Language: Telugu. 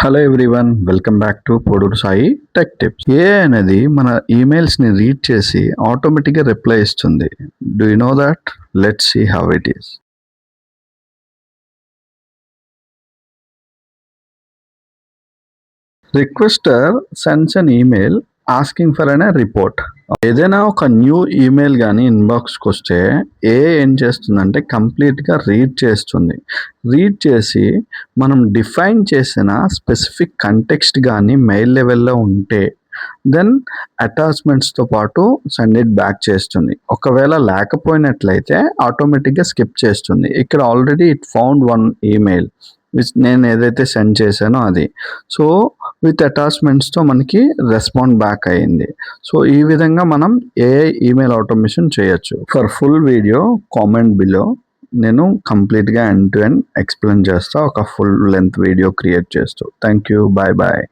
Hello everyone, welcome back to Poduru Sai tech tips. ఏ అనేది మన ఈమెయిల్స్ని రీడ్ చేసి ఆటోమేటిక్గా రిప్లై ఇస్తుంది. Do you know that? Let's see how it is. Requester sends an email asking for an report. ఏదైనా ఒక న్యూ ఈమెయిల్ కానీ ఇన్బాక్స్కి వస్తే ఏం చేస్తుందంటే కంప్లీట్గా రీడ్ చేస్తుంది. రీడ్ చేసి మనం డిఫైన్ చేసిన స్పెసిఫిక్ కంటెక్స్ట్ కానీ మెయిల్ లెవెల్లో ఉంటే దెన్ అటాచ్మెంట్స్తో పాటు సెండ్ ఇట్ బ్యాక్ చేస్తుంది. ఒకవేళ లేకపోయినట్లయితే ఆటోమేటిక్గా స్కిప్ చేస్తుంది. ఇక్కడ already it found one email which నేను ఏదైతే సెండ్ చేశానో అది. సో విత్ అటాచ్మెంట్స్తో మనకి రెస్పాండ్ బ్యాక్ అయ్యింది. సో ఈ విధంగా మనం ఏఐ ఈమెయిల్ ఆటోమేషన్ చేయొచ్చు. For full video comment below. నేను కంప్లీట్గా ఎండ్ టు ఎండ్ ఎక్స్ప్లెయిన్ చేస్తా, ఒక ఫుల్ లెంత్ వీడియో క్రియేట్ చేస్తూ. Thank you, bye bye.